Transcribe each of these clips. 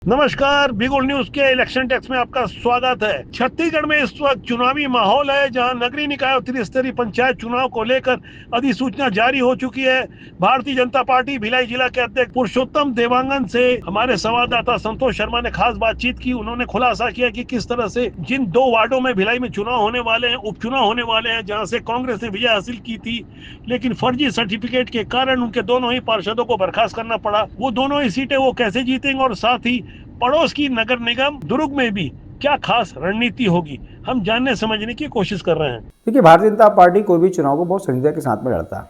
नमस्कार, बिगुल न्यूज के इलेक्शन टेक्स में आपका स्वागत है। छत्तीसगढ़ में इस वक्त चुनावी माहौल है, जहां नगरीय निकाय और त्रिस्तरीय पंचायत चुनाव को लेकर अधिसूचना जारी हो चुकी है। भारतीय जनता पार्टी भिलाई जिला के अध्यक्ष पुरुषोत्तम देवांगन से हमारे संवाददाता संतोष शर्मा ने खास बातचीत की। उन्होंने खुलासा किया कि किस तरह से जिन 2 वार्डों में भिलाई में चुनाव होने वाले हैं, उपचुनाव होने वाले हैं, जहाँ से कांग्रेस ने विजय हासिल की थी, लेकिन फर्जी सर्टिफिकेट के कारण उनके दोनों ही पार्षदों को बर्खास्त करना पड़ा। वो दोनों ही सीटें वो कैसे जीतेंगे और साथ ही पड़ोस की नगर निगम दुर्ग में भी क्या खास रणनीति होगी, हम जानने समझने की कोशिश कर रहे हैं। देखिए, भारतीय जनता पार्टी कोई भी चुनाव को बहुत संजीदगी के साथ में लड़ता है।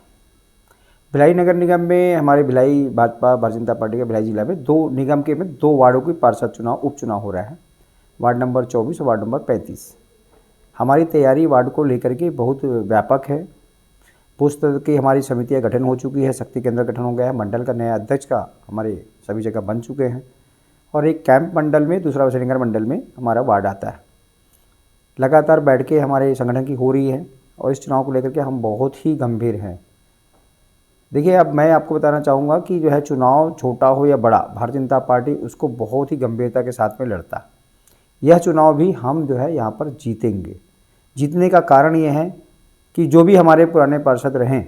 भिलाई नगर निगम में हमारे भिलाई भाजपा भारतीय जनता पार्टी के भिलाई जिला में 2 निगम के में 2 वार्डों की पार्षद चुनाव उपचुनाव हो रहा है, वार्ड नंबर 24 और वार्ड नंबर 35। हमारी तैयारी वार्ड को लेकर के बहुत व्यापक है। पुस्तक की हमारी समितियाँ गठन हो चुकी है, शक्ति केंद्र गठन हो गया है, मंडल का नया अध्यक्ष का हमारे सभी जगह बन चुके हैं और एक कैंप मंडल में, दूसरा वैशनगर मंडल में हमारा वार्ड आता है। लगातार बैठ के हमारे संगठन की हो रही है और इस चुनाव को लेकर के हम बहुत ही गंभीर हैं। देखिए, अब मैं आपको बताना चाहूँगा कि जो है चुनाव छोटा हो या बड़ा, भारतीय जनता पार्टी उसको बहुत ही गंभीरता के साथ में लड़ता है। यह चुनाव भी हम जो है यहाँ पर जीतेंगे। जीतने का कारण ये है कि जो भी हमारे पुराने पार्षद रहे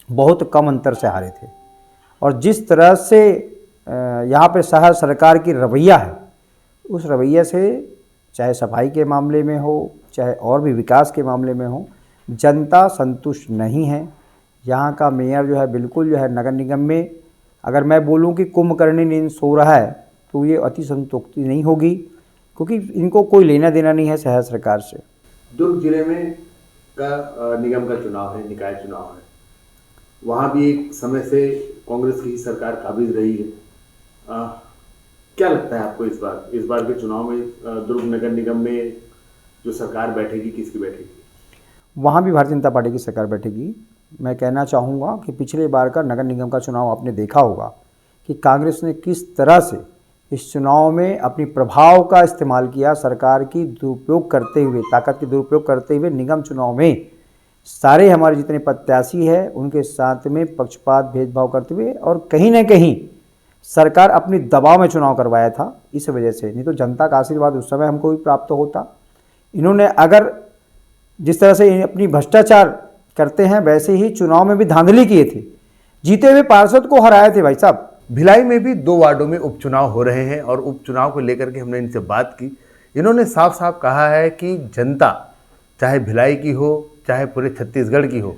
बहुत कम अंतर से हारे थे और जिस तरह से यहाँ पे शहर सरकार की रवैया है, उस रवैया से चाहे सफाई के मामले में हो, चाहे और भी विकास के मामले में हो, जनता संतुष्ट नहीं है। यहाँ का मेयर जो है बिल्कुल जो है नगर निगम में, अगर मैं बोलूँ कि कुंभकर्णी नींद सो रहा है तो ये अति संतुष्टि नहीं होगी, क्योंकि इनको कोई लेना देना नहीं है शहर सरकार से। दुर्ग जिले में निगम का चुनाव है, निकाय चुनाव है। वहाँ भी एक समय से कांग्रेस की सरकार काबिज रही है। क्या लगता है आपको इस बार के चुनाव में दुर्ग नगर निगम में जो सरकार बैठेगी, किसकी बैठेगी? वहाँ भी भारतीय जनता पार्टी की सरकार बैठेगी। मैं कहना चाहूँगा कि पिछले बार का नगर निगम का चुनाव आपने देखा होगा कि कांग्रेस ने किस तरह से इस चुनाव में अपनी प्रभाव का इस्तेमाल किया, सरकार की दुरुपयोग करते हुए, ताकत की दुरुपयोग करते हुए निगम चुनाव में सारे हमारे जितने प्रत्याशी हैं उनके साथ में पक्षपात भेदभाव करते हुए और कहीं ना कहीं सरकार अपनी दबाव में चुनाव करवाया था। इस वजह से, नहीं तो जनता का आशीर्वाद उस समय हमको भी प्राप्त होता। इन्होंने अगर जिस तरह से अपनी भ्रष्टाचार करते हैं वैसे ही चुनाव में भी धांधली किए थे, जीते हुए पार्षद को हराए थे। भाई साहब, भिलाई में भी 2 वार्डों में उपचुनाव हो रहे हैं और उपचुनाव को लेकर के हमने इनसे बात की। इन्होंने साफ साफ कहा है कि जनता चाहे भिलाई की हो, चाहे पूरे छत्तीसगढ़ की हो,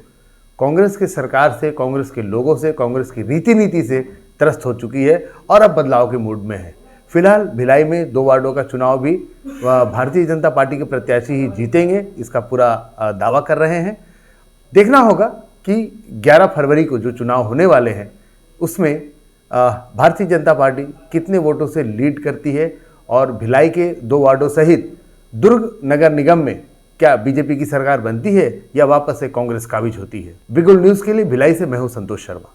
कांग्रेस की सरकार से, कांग्रेस के लोगों से, कांग्रेस की रीति नीति से त्रस्त हो चुकी है और अब बदलाव के मूड में है। फिलहाल भिलाई में 2 वार्डों का चुनाव भी भारतीय जनता पार्टी के प्रत्याशी ही जीतेंगे, इसका पूरा दावा कर रहे हैं। देखना होगा कि 11 फरवरी को जो चुनाव होने वाले हैं उसमें भारतीय जनता पार्टी कितने वोटों से लीड करती है और भिलाई के 2 वार्डों सहित दुर्ग नगर निगम में क्या बीजेपी की सरकार बनती है या वापस से कांग्रेस काबिज होती है। बिगुल न्यूज़ के लिए भिलाई से मैं हूं संतोष शर्मा।